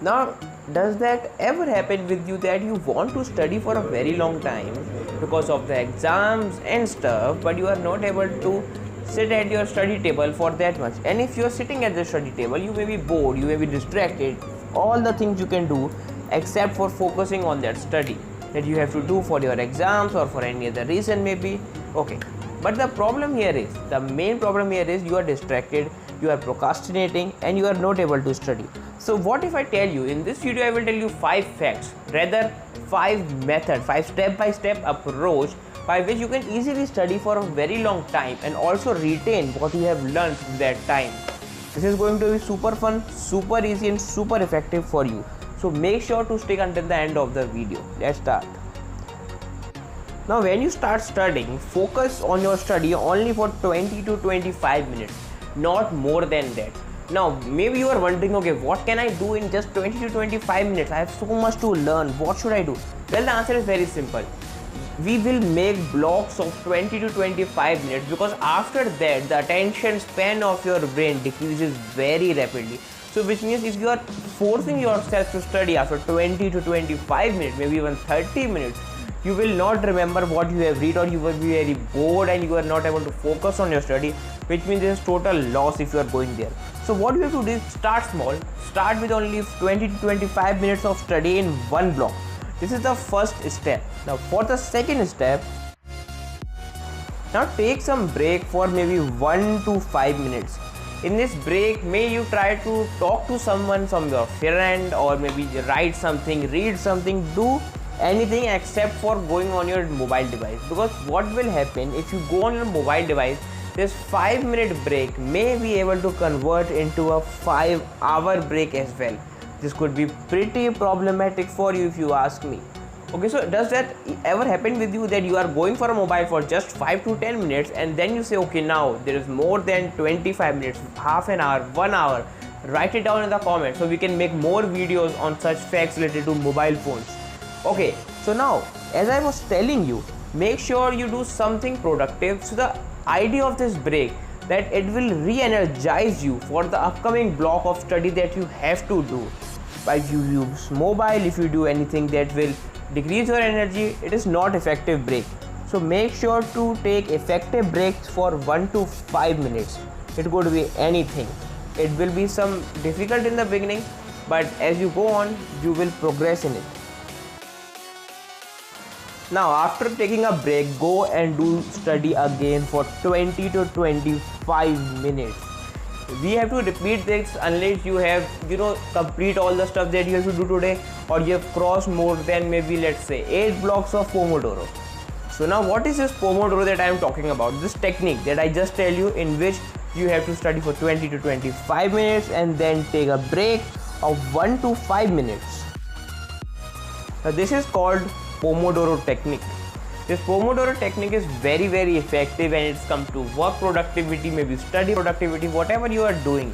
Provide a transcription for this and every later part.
Now, does that ever happen with you that you want to study for a very long time because of the exams and stuff, but you are not able to sit at your study table for that much? And if you are sitting at the study table, you may be bored, you may be distracted, all the things you can do except for focusing on that study that you have to do for your exams or for any other reason, maybe. Okay, but the main problem here is you are distracted, you are procrastinating, and you are not able to study. So what if I tell you, in this video I will tell you 5 facts, rather 5 methods, 5 step-by-step approach by which you can easily study for a very long time and also retain what you have learned in that time. This is going to be super fun, super easy and super effective for you. So make sure to stick until the end of the video. Let's start. Now when you start studying, focus on your study only for 20 to 25 minutes, not more than that. Now maybe you are wondering, okay, what can I do in just 20 to 25 minutes? I have so much to learn, what should I do? Well, the answer is very simple. We will make blocks of 20 to 25 minutes because after that the attention span of your brain decreases very rapidly. So which means if you are forcing yourself to study after 20 to 25 minutes, maybe even 30 minutes, you will not remember what you have read, or you will be very bored and you are not able to focus on your study, which means there is total loss if you are going there. So what you have to do is start small, start with only 20 to 25 minutes of study in one block. This is the first step. Now for the second step, now take some break for maybe 1 to 5 minutes. In this break, may you try to talk to someone, from your friend, or maybe write something, read something, do anything except for going on your mobile device. Because what will happen if you go on your mobile device, this 5-minute break may be able to convert into a 5-hour break as well. This could be pretty problematic for you if you ask me. Okay, so does that ever happen with you that you are going for a mobile for just 5 to 10 minutes and then you say, okay, now there is more than 25 minutes, half an hour, 1 hour. Write it down in the comments so we can make more videos on such facts related to mobile phones. Okay, so now as I was telling you, make sure you do something productive. So the idea of this break, that it will re-energize you for the upcoming block of study that you have to do. If you use mobile, if you do anything that will decrease your energy, it is not effective break. So make sure to take effective breaks for 1 to 5 minutes. It could be anything. It will be some difficult in the beginning, but as you go on, you will progress in it. Now after taking a break, go and do study again for 20 to 25 minutes. We have to repeat this unless you have, complete all the stuff that you have to do today, or you have crossed more than maybe, let's say, 8 blocks of Pomodoro. So now what is this Pomodoro that I am talking about? This technique that I just tell you, in which you have to study for 20 to 25 minutes and then take a break of 1 to 5 minutes. Now this is called Pomodoro technique. This Pomodoro technique is very, very effective when it's come to work productivity, maybe study productivity, whatever you are doing.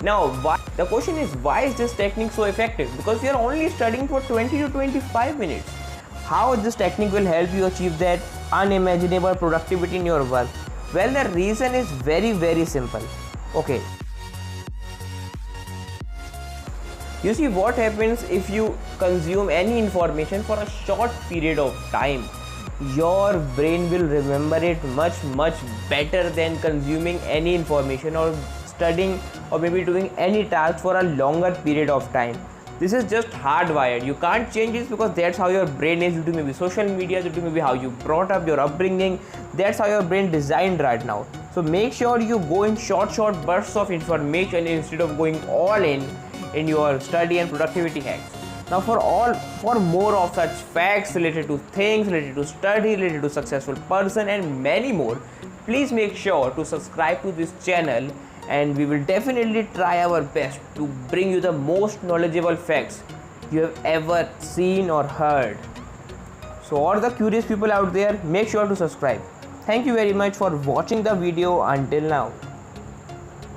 Now, the question is, why is this technique so effective? Because you are only studying for 20 to 25 minutes. How this technique will help you achieve that unimaginable productivity in your work? Well, the reason is very, very simple. Okay. You see, what happens if you consume any information for a short period of time? Your brain will remember it much better than consuming any information or studying or maybe doing any task for a longer period of time. This is just hardwired. You can't change this because that's how your brain is, due to maybe social media, due to maybe how you brought up, your upbringing. That's how your brain designed right now. So make sure you go in short bursts of information instead of going all in your study and productivity hacks. Now for more of such facts related to things, related to study, related to successful person and many more, please make sure to subscribe to this channel, and we will definitely try our best to bring you the most knowledgeable facts you have ever seen or heard. So all the curious people out there, make sure to subscribe. Thank you very much for watching the video until now.